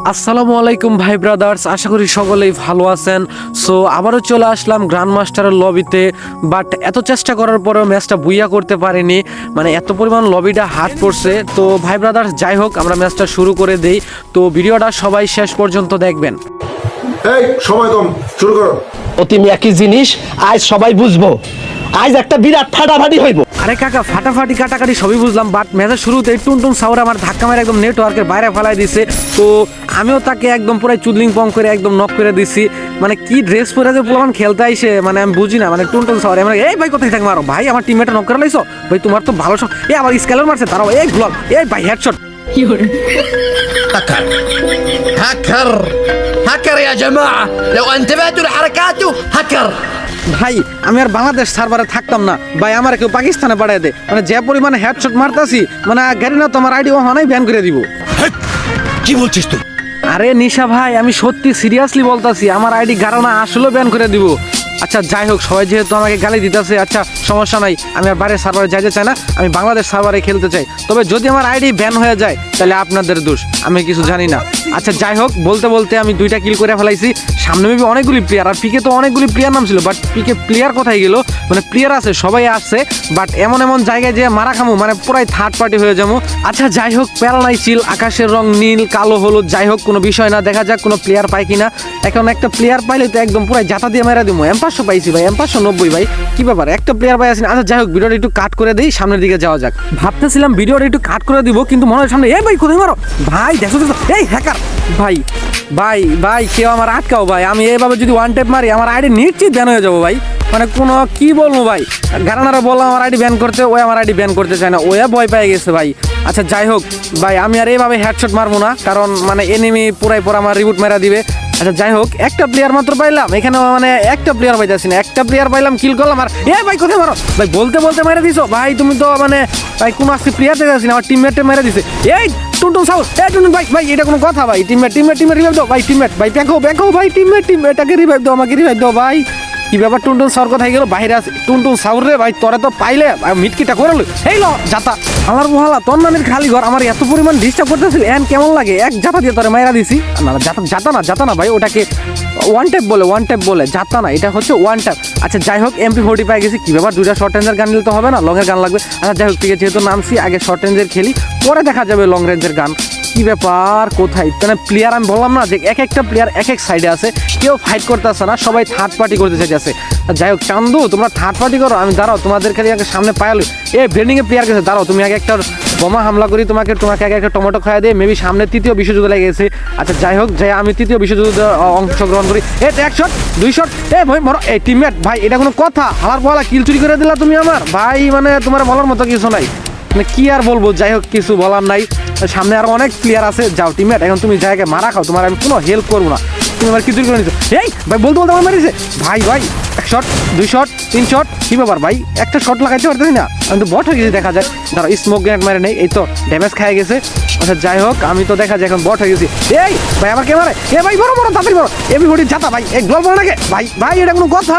আসসালামু আলাইকুম ভাই ব্রাদার্স, আশা করি সকলেই ভালো আছেন। সো আবারও চলে আসলাম গ্র্যান্ড মাস্টারের লবিতে, বাট এত চেষ্টা করার পরেও ম্যাচটা বুইয়া করতে পারিনি, মানে এত পরিমাণ লবিটা হার্ড পড়ছে। তো ভাই ব্রাদার্স, যাই হোক আমরা ম্যাচটা শুরু করে দেই। তো ভিডিওটা সবাই শেষ পর্যন্ত দেখবেন। এই সময় কম, শুরু করো। অতি একই জিনিস আজ সবাই বুঝবো। আজ একটা বিরাট ফাটাফাটি হইব। আরে কাকা, ফাটাফাটি কাটাকাটি সবই বুঝলাম, বাট ম্যাচের শুরুতে টুনটুন সাউর আমার ধাক্কা মেরে একদম নেটওয়ার্কের বাইরে ফেলাই দিছে। তো আমিও তাকে একদম পুরো চুদলিং পং করে একদম নক করে দিছি। মানে কি ড্রেস পরে যে পোলামান খেলতে আইসে, মানে আমি বুঝি না। মানে টুনটুন সাউর আমরা এই ভাই কোথায় থাক মারো ভাই, আমার টিমমেটটা নক করে লাইছো ভাই, তোমার তো ভালো শট। এই আবার স্কেলার মারছে, তারাও এই গ্লোব, এই ভাই হেডশট। هاكر هاكر هاكر يا جماعة لو انتبهتوا لحركاته هاكر ভাই আমি আর বাংলাদেশ সার্ভারে থাকতাম না ভাই, আমার কেউ পাকিস্তানে পাঠিয়ে দে। মানে যে পরিমাণে হেডশট মারতাছি, মানে গাড়ি না তোমার আইডি ওখানেই ব্যান করে দিব। কি বলছিস তুই? আরে নিশা ভাই, আমি সত্যি সিরিয়াসলি বলতাছি, আমার আইডি গারানা আসলেও ব্যান করে দিব। আচ্ছা যাই হোক, সবাই যেহেতু আমাকে গালি দিতেছে, আচ্ছা সমস্যা নাই, আমি আর বাইরের সার্ভারে যাইতে চাই না, আমি বাংলাদেশ সার্ভারে খেলতে চাই। তবে যদি আমার আইডি ব্যান হয়ে যায় তাহলে আপনাদের দোষ, আমি কিছু জানি না। আচ্ছা যাই হোক, বলতে বলতে আমি 2টা কিল করে ফেলাইছি। সামনে মেবি অনেকগুলি প্লেয়ার, আর পিকে তো অনেকগুলি প্লেয়ার নাম ছিল, বাট পিকে প্লেয়ার কোথায় গেল? মানে প্লেয়ার আছে, সবাই আসছে, বাট এমন এমন জায়গায় যে মারা খামু, মানে পুরাই থার্ড পার্টি হয়ে যাবো। আচ্ছা যাই হোক, প্যারালাই চিল, আকাশের রং নীল কালো হলুদ, যাই হোক কোনো বিষয় না, দেখা যাক কোনো প্লেয়ার পাই কিনা। এখন একটা প্লেয়ার পাইলে তো একদম পুরাই জাতা দিয়ে মেরা দিব। M500 পাইছি ভাই, M590 ভাই, কি ব্যাপার, একটা প্লেয়ার পাই আসেনি। আচ্ছা যাই হোক, ভিডিওটা একটু কাট করে দিই, সামনের দিকে যাওয়া যাক। ভাবতেছিলাম ভিডিওটা একটু কাট করে দিব, কিন্তু মনে হয় সামনে এই ভাই কোথায় মারো ভাই, দেখো দেখো, এই হ্যাকার ভাই ভাই ভাই, কেউ আমার আটকাও ভাই, আমি এইভাবে যদি ওয়ান টেপ মারি আমার আইডি নিশ্চিত ব্যান হয়ে যাবো ভাই। মানে কোনো কি বলবো ভাই, গারানারা বললাম আমার আইডি ব্যান করতে, ওই আমার আইডি ব্যান করতে চায় না, ওয়া ভয় পেয়ে গেছে ভাই। আচ্ছা যাই হোক ভাই, আমি আর এইভাবে হেডশট মারবো না, কারণ মানে এনিমি পুরাই পর আমার রিবুট মেরা দিবে। আচ্ছা যাই হোক, একটা প্লেয়ার মাত্র পাইলাম এখানে, মানে একটা প্লেয়ার পাইতেছি না, একটা প্লেয়ার পাইলাম, কিল করলাম। আর এ ভাই কোথায় মারো ভাই, বলতে বলতে মেরে দিছো ভাই, তুমি তো মানে ভাই কোনো আজকে প্লেয়ার দেখেছি না, আমার টিমমেটে মেরে দিছে। এই টুনটুন সাউন্ড, এই টুনটুন ভাই ভাই, এটা কোনো কথা ভাই? টিমমেট রিভাইভ দাও ভাই, টিমমেট ভাই ব্যাকো ভাই, টিমমেটটাকে রিভাইভ দাও, আমাকে রিভাইভ দাও ভাই। কি ব্যাপার, টুনটুন সাউর কোথায় গেল? বাইরে আছে টুনটুন সাউর রে ভাই, তোরা তো পাইলে মিটকিটা করে লো। এই লো জাতা, আমার মহালা তোর নামের খালি ঘর, আমার এত পরিমাণ ডিস্টার্ব করতেছিল, এন কেমন লাগে এক জাতা দিয়ে তোরে মাইরা দিছি। না জাতা না ভাই, ওটাকে ওয়ান ট্যাপ বলে, জাতা না, এটা হচ্ছে ওয়ান ট্যাপ। আচ্ছা যাই হোক, MP40 পাই গেছি। কি ব্যাপার, 2টা শর্ট রেঞ্জের গান নিলে তো হবে না, লং এর গান লাগবে। আচ্ছা যাই হোক, ঠিক আছে, যেহেতু নামছি আগে শর্ট রেঞ্জের খেলি, পরে দেখা যাবে লং রেঞ্জের গান। কি ব্যাপার, কোথায় মানে প্লেয়ার? আমি বললাম না যে এক একটা প্লেয়ার এক এক সাইডে আছে, কেউ ফাইট করতেছে না, সবাই থার্ড পার্টি করতে চাইছে। যাই হোক চান্দু, তোমরা থার্ড পার্টি করো, আমি দাঁড়াও তোমাদের খালি আগে সামনে পায়ালো। এই ব্রেন্ডিং এ প্লেয়ার গেছে, দাঁড়াও তুমি আগে একটা বোমা হামলা করি, তোমাকে আগে একটা টমেটো খাওয়া দিয়ে, মেবি সামনে 3য় বিশ্বযুদ্ধ লেগে গেছে। আচ্ছা যাই হোক, যাই আমি 3য় বিশ্বযুদ্ধে অংশগ্রহণ করি। এই 1 শট 2 শট, এই ভাই মরো, এই টিমমেট ভাই, এটা কোনো কথা? হালার পালা কিল চুরি করে দিলা তুমি আমার ভাই, মানে তোমার বলার মতো কিছু নাই, মানে কি আর বলবো। যাই হোক, কিছু বলার নাই, সামনে আরো অনেক প্লেয়ার আছে। যাও টিমমেট, এখন তুমি জায়গায় মারা খাও, তোমার আমি কোনো হেল্প করবো না, তুমি আমার কিছু করে নিচ্ছ। এই ভাই বলতে আমার মারিছে ভাই 1 শট 2 শট 3 শট, কি ব্যাপার ভাই, একটা শট লাগাইতে পারতেছি না, আমি তো বট হয়ে গেছি দেখা যায়। ধরো স্মোক গ্রেনেড মারে নেই, এই তো ড্যামেজ খাই গেছে। আচ্ছা যাই হোক, আমি তো দেখা যায় এখন বট হয়ে গেছি। এই ভাই আমার কে মারে, এ ভাই বড় তাড়াতাড়ি বড়, MP40 জাতা ভাই, এই গ্লোব বড় নাকি ভাই, এটা কোনো কথা?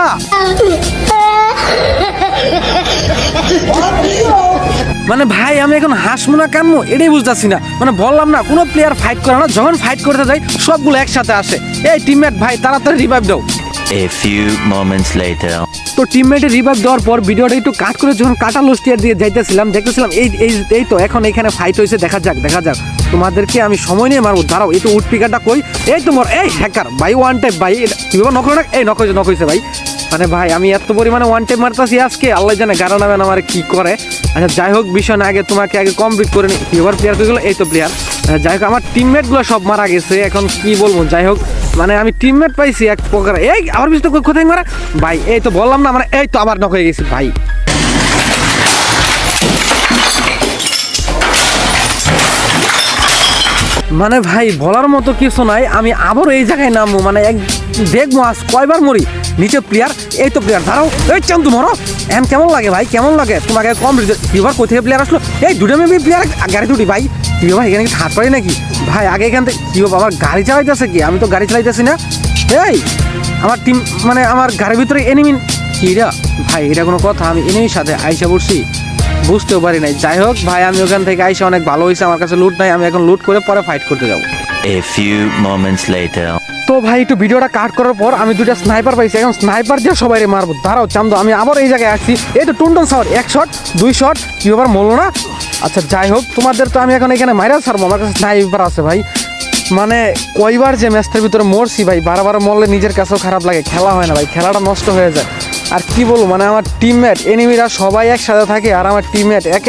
মানে ভাই আমি এখন হাসবো না কানবো এটাই বুঝতেছি না। মানে বললাম না, কোনো প্লেয়ার ফাইট করে না, যখন ফাইট করতে যায় সবগুলো একসাথে আসে। এই টিমমেট ভাই, তাড়াতাড়ি রিভাইভ দাও। A few moments later. তো টিমমেটের রিভাইভ দেওয়ার পর ভিডিওটা একটু কাট করে যখন কাটা লোস্টিয়ার দিয়ে যাইতেছিলাম, দেখতেছিলাম এই তো এখন এখানে ফাইট হয়েছে, দেখা যাক তোমাদেরকে আমি সময় নিয়ে মারবো। দাঁড়াও, এই তো উড পিকারটা কই, এই তোমার এই হ্যাকার ভাই, ওয়ান টাইপ ভাই, কিভাবে নক না, এই নক হয়েছে ভাই। মানে ভাই আমি এত পরিমাণে ওয়ান টাইপ মারতাছি আজকে, আল্লাহ জানে গারা নামে আমার কি করে। আচ্ছা যাই হোক, বিষয় না, আগে তোমাকে আগে কমপ্লিট করে নি। কিভাবে প্লেয়ার কই গেলো, এই তো প্লেয়ার। যাই হোক, আমার টিমমেটগুলো সব মারা গেছে, এখন কি বলবো। যাই হোক, মানে আমি টিমমেট পাইছি এক প্রকার। এই আমার পিছনে কোথায় মারা ভাই, এই তো বললাম না, মানে এই তো আবার নক হয়ে গেছি ভাই। মানে ভাই বলার মতো কিছু নাই, আমি আবারও এই জায়গায় নামবো, মানে দেখবো আজ কয়বার মরি। নিচে প্লেয়ার, এই তো প্লেয়ার, দাঁড়াও, এই চান্দু মরো। এখন কেমন লাগে ভাই, কেমন লাগে? তোমাকে কম কিবার কোথায় প্লেয়ার আসলো, এই 2টা মেবি প্লেয়ার গাড়ি দুটি ভাই। কি ভাই এখানে কি হাত পারি নাকি ভাই? আগে এখান থেকে কি আমার গাড়ি চালাইতেছে কি? আমি তো গাড়ি চালাইতেছি না। এই আমার টিম, মানে আমার গাড়ির ভিতরে এনিমি কি রা ভাই, এটা কোনো কথা? আমি এনিমির সাথে আইসা পড়ছি, বুঝতেও পারি নাই। যাই হোক ভাই, আমি ওখান থেকে আইসা অনেক ভালো হয়েছে, আমার কাছে লুট নাই, আমি এখন লুট করে পরে ফাইট করতে যাবো। A few moments later. তো ভাই একটু ভিডিওটা কাট করার পর আমি দুইটা স্নাইপার পাইছি, এখন স্নাইপার দিয়ে সবাই মারবো। দাঁড়াও চান্দু, আমি আবার এই জায়গায় আসছি। এই তো টুনটুন শট, 1 শট 2 শট, কি ব্যাপার মরলো না? আচ্ছা যাই হোক, তোমাদের তো আমি এখন এখানে মাইরা ছাড়বো। আমার কাছে স্নাইপার আছে ভাই, মানে কয়বার যে ম্যাচটার ভিতরে মরছি ভাই, বারবার মরলে নিজের কাছেও খারাপ লাগে, খেলা হয় না ভাই, খেলাটা নষ্ট হয়ে যায়। আর কি বলবো, মানে আমার টিমমেট এনিমিরা সবাই একসাথে থাকে আর আমার টিমমেট এক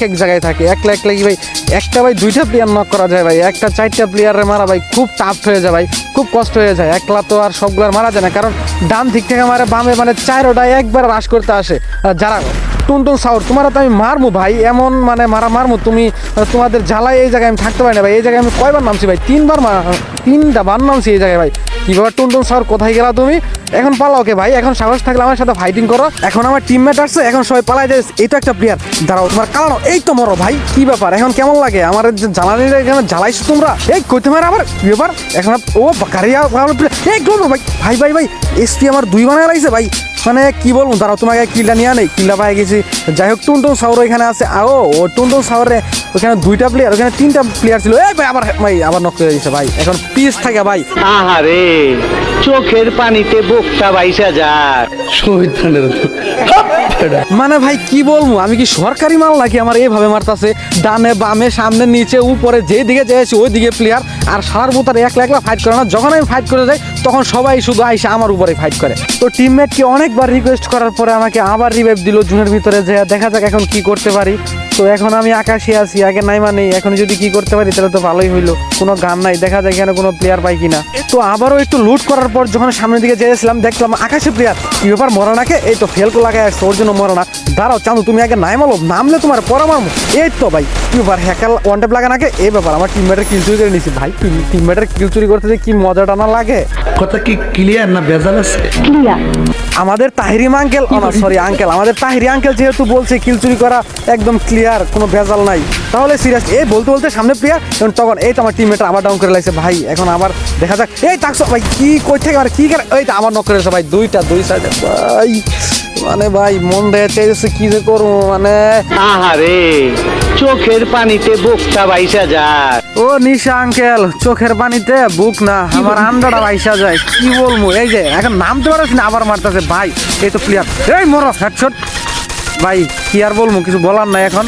এক জায়গায় থাকে। একলা কি ভাই, একটা ভাই 2টা প্লেয়ার নক করা যায় ভাই, একটা 4টা প্লেয়ারে মারা ভাই খুব টাফ হয়ে যায় ভাই, খুব কষ্ট হয়ে যায়। একলা তো আর সবগুলার মারা যায় না, কারণ ডান দিক থেকে মারে বামে, মানে 4ওটাই একবার রাশ করতে আসে। আর যারা টুনটুন সাউর তোমারা তো আমি মারমু ভাই, এমন মানে মারমু তুমি, তোমাদের জ্বালায় এই জায়গায় আমি থাকতে পারি না ভাই। এই জায়গায় আমি কয়বার নামছি ভাই, 3টা বার নামছি এই জায়গায় ভাই। কীভাবে টুনটুন সাউর কোথায় গেলা তুমি? এখন পালাও কে ভাই, এখন সাহস থাকলে আমার সাথে ফাইটিং করো। এখন আমার টিমমেট আসছে, এখন সবাই পালাই যায়। এই তো একটা প্লেয়ার, দাঁড়াও তোমার কালানো, এই তো মরো ভাই। কি ব্যাপার, এখন কেমন লাগে আমার জ্বালানি? এখানে জ্বালাইছো তোমরা, এই কইতে মারে আবার, কি ব্যাপার? এখন ও গাড়িয়া এই ভাই ভাই ভাই এসপি আমার 2 বানায় লাগছে ভাই, মানে কি বলবো। দাঁড়াও তোমাকে কিলটা নিয়ে নেই, কিলটা পাই গেছি। যাই হোক, টুনটুন সাউর এখানে আছে। ও টুনটুন সাউরে ওখানে 2টা প্লেয়ার, ওখানে 3টা প্লেয়ার ছিল। এই ভাই আবার নক করে দিচ্ছে ভাই, এখন পিস থাকে ভাই। আহারে চোখের পানিতে বুকটা বাইসা যায়। মানে ভাই কি বলবো, আমি কি সরকারি মাল নাকি আমার এইভাবে মারতাছে? ডানে বামে সামনে নিচে উপরে যেদিকে যাইছি ওই দিকে প্লেয়ার, আর সার বোতার একলা ফাইট করে না। যখন আমি ফাইট করে যাই তখন সবাই শুধু আইসা আমার উপরে ফাইট করে। তো টিমমেটকে অনেকবার রিকোয়েস্ট করার পরে আমাকে আবার রিভাইভ দিল জুনের ভিতরে, যে দেখা যাক এখন কি করতে পারি। তো এখন আমি আকাশে আছি, আগে নাইমা নেই। এখন যদি কি করতে পারি তাহলে তো ভালোই হইলো। কোনো গান নাই, দেখা যায় এখানে কোনো প্লেয়ার পাই কিনা। তো আবারও একটু লুট করার পর যখন সামনের দিকে যেয়েছিলাম, দেখলাম আকাশে প্লেয়ার। কি ব্যাপার, মরা নাকে? এই তো ফেলকো লাগাই আসছে, ওর জন্য মরা না। দাঁড়াও চান্দু, তুমি আগে নাইমালো, নামলে তোমার পর আমার। এই তো ভাই কি ব্যাপার, হ্যাকার ওয়ান ট্যাপ লাগা নাকে? এই ব্যাপার, আমার টিমমেটের কিল চুরি করে নিছি ভাই। টিমমেটের কিল চুরি করতে যে কি মজাটা না লাগে। কথা কি ক্লিয়ার না ভেজাল আছে? আমাদের তাহিরিম আঙ্কেল, সরি আঙ্কেল, আমাদের তাহিরি আঙ্কেল যেহেতু বলছে কিল চুরি করা একদম ক্লিয়ার, কোনো ভেজাল নাই, তাহলে সিরিয়াস। এই বলতে সামনে প্লেয়ার, তখন এই তো আমার টিমমেট আবার ডাউন করে লাগছে ভাই। এখন আবার দেখা যাক। এই তাকছো ভাই, কি কই থেকে আর কি করে, এই তো আবার নক করেছে ভাই। 2 সাইডে ভাই, মানে ভাই মন দেয় চাইছে কি যে করবো, মানে আহারে চোখের পানিতে বুকটা বাইসা যায়। ও নিশা আঙ্কেল, চোখের পানিতে বুক না, আমার আন্ডাটা বাইসা যায়। কি বলবো, এই যে এখন নামতে পারছি না, আবার মারতেছে ভাই। এই তো প্লেয়ার, এই মরো হেডশট ভাই। কি আর বলবো, কিছু বলার নাই। এখন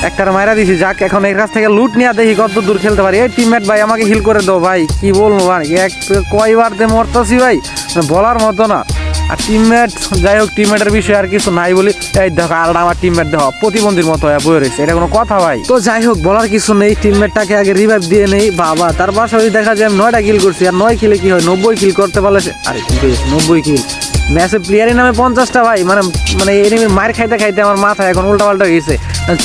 একটার মাইরা দিছি, যাক এখন এর কাছ থেকে লুট নিয়ে দেখি কত দূর খেলতে পারি। এই টিমমেট ভাই আমাকে হিল করে দাও ভাই। কি বলবো ভাই, কয়বার দিয়ে মরতেছি ভাই, বলার মতো না। আর টিমমেট, যাই হোক টিমমেটের বিষয়ে আর কিছু নাই বলি। এই দেখো আর আমার টিমমেট দেখো প্রতিবন্ধীর মতো হয়ে বয়ে রয়েছে, এটা কোনো কথা ভাই? তো যাই হোক, বলার কিছু নেই, টিমমেটটাকে আগে রিভাইভ দিয়ে নেই। বাবা, তার পাশাপাশি দেখা যায় আমি 9টা কিল করছি, আর 9 কিলে কি হয়, 90 কিল করতে পারলে আরে কি করেছি 90 কিল। ম্যাচে প্লেয়ারের নামে 50টা ভাই, মানে এনিমির মার খাইতে খাইতে আমার মাথা এখন উল্টাপাল্টা হয়ে গেছে।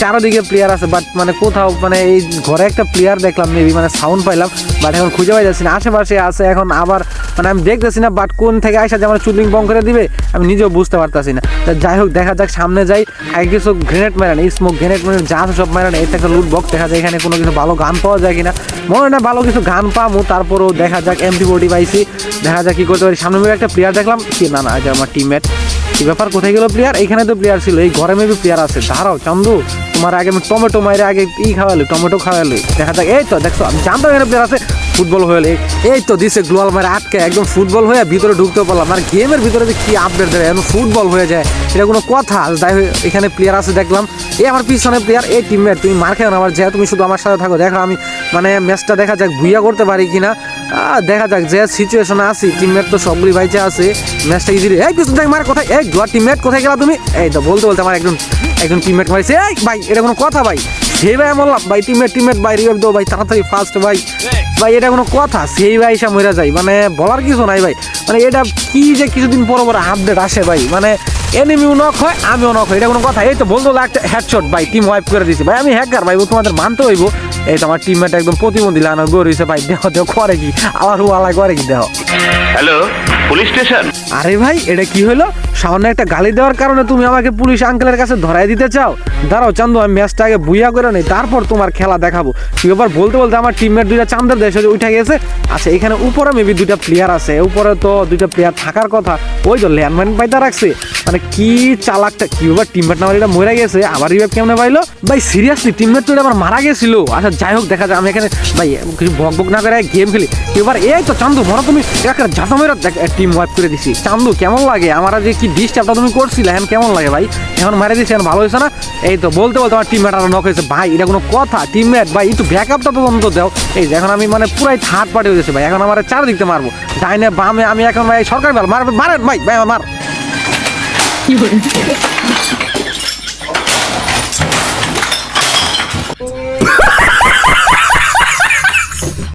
চারোদিকে প্লেয়ার আছে, বাট মানে কোথাও, মানে এই ঘরে একটা প্লেয়ার দেখলাম মেবি, মানে সাউন্ড পাইলাম, বাট এখন খুঁজে পাই যাচ্ছি না। আশেপাশে আছে এখন আবার, মানে আমি দেখতেছি না, বাট কোন থেকে আসা যে আমার চুদলিং বং করে দিবে আমি নিজেও বুঝতে পারতেছি না। যাই হোক, দেখা যাক, সামনে যাই। আগে কিছু গ্রেনেড মারেন, স্মোক গ্রেনেড মানে যা আছে সব মারেন। এটা একটা লুট বক্স, দেখা যায় এখানে কোনো কিছু ভালো গান পাওয়া যায় কিনা। মনে হয় না ভালো কিছু গান পাবো, তারপরেও দেখা যাক। MP40 পাইছি, দেখা যাক কি করতে পারি। সামনে মেবি একটা প্লেয়ার দেখলাম, কি না না, আমার টিমমেট। কি ব্যাপার, কোথায় গেল প্লেয়ার? এখানে তো প্লেয়ার ছিল, এই ঘরে মেবি প্লেয়ার আছে। দাঁড়াও চান্দু, তোমার আগে আমি টমেটো মাইরে আগে খাওয়ালো, টমেটো খাওয়ালো। দেখা যাক, এই তো দেখছো, আমি জানতাম এখানে প্লেয়ার আছে। ফুটবল হয়ে এই তো দিছে গ্লোয়াল মারে আটকে, একদম ফুটবল হয়ে ভিতরে ঢুকতে পারলাম। আর গেমের ভিতরে যে কি আপডেট দেয়, এখন ফুটবল হয়ে যায়, এটা কোনো কথা? যাই হোক, এখানে প্লেয়ার আছে দেখলাম। এই আমার পিছনে প্লেয়ার। এই টিমমেট, তুমি মার খেও না আমার, যে তুমি শুধু আমার সাথে থাকো। দেখো আমি মানে ম্যাচটা দেখা যাক ভুইয়া করতে পারি কিনা, দেখা যাক। যে সিচুয়েশনে আছি, টিমমেট তো সবগুলি বাইচে আছে, ম্যাচটা ইজিলি। এই পিছন থেকে মার, কোথায় এই গ্লোয়ার টিমমেট, কোথায় গেলা তুমি? এই তো বলতে আমার একজন টিমমেট মারিছে। এই ভাই, এটা কোনো কথা ভাই? সেই ভাই বললাম ভাই, টিমমেট ভাই রিভাইভ দাও ভাই, তাড়াতাড়ি ফার্স্ট ভাই। এটা কোনো কথা? সেই ভাই এসে মরে যায়, মানে বলার কিছু নাই ভাই। মানে এটা কি যে কিছুদিন পর আপডেট আসে ভাই, মানে এনিমিও নক হয়, আমিও নক হয়, এটা কোনো কথা? এই তো বলতে একটা হেডশট ভাই, টিম ওয়াইপ করে দিছি ভাই। আমি হ্যাকার ভাই, তোমাদের মানতে হইব। এই তো আমার টিমমেট একদম প্রতিবন্ধী লাগানো গড়িয়েছে ভাই। দেহ করে কি আবার ওয়ালা করে কি দেহ। Hello, police station? আরে ভাই, এটা কি হলো? সামান্য একটা গালি দেওয়ার কারণে তুমি আমাকে পুলিশ আঙ্কেলের কাছে ধরাই দিতে চাও? দাঁড়াও চান্দু, আমি ম্যাচটা আগে বুইয়া করে নেই, তারপর তোমার খেলা দেখাবো। কি ব্যাপার, বলতে আমার টিমমেট 2টা চান্দের দেশে উঠে গেছে। আচ্ছা, এখানে উপরে মেবি 2টা প্লেয়ার আছে, উপরে তো 2টা প্লেয়ার থাকার কথা। ওই তো ল্যান্ডমাইন পাইতা রাখছে, মানে কি চালাকটা কি ব্যাপার টিমমেট না এটা মরে গেছে আবার রিভাইভ কেমনে পাইলো ভাই সিরিয়াসলি টিমমেট তো এটা আবার মারা গেছিল আচ্ছা যাই হোক দেখা যায় আমি এখানে ভাই কিছু বক বক না করে গেম খেলি এবার এই তো চান্দু মনে তুমি একটা জাতা মেরে টিম ওয়াইপ করে দিছি চান্দু কেমন লাগে আমার যে কি ডিস্টার্বটা তুমি করছিলে এখন কেমন লাগে ভাই এখন মারা দিয়েছি এখন ভালো হয়েছে না এই তো বলতে বলতে আমার টিমমেট আর নক হয়েছে ভাই এটা কোনো কথা টিমমেট ভাই একটু ব্যাকআপটা তো অন্তত দাও এই যে এখন আমি মানে পুরাই থার্ড পার্টি হয়ে গেছে ভাই এখন আমার চারদিকতে মারবো ডাইনে বামে আমি এখন ভাই সরকারি মার মারেন ভাই ভাই আমার কি বলে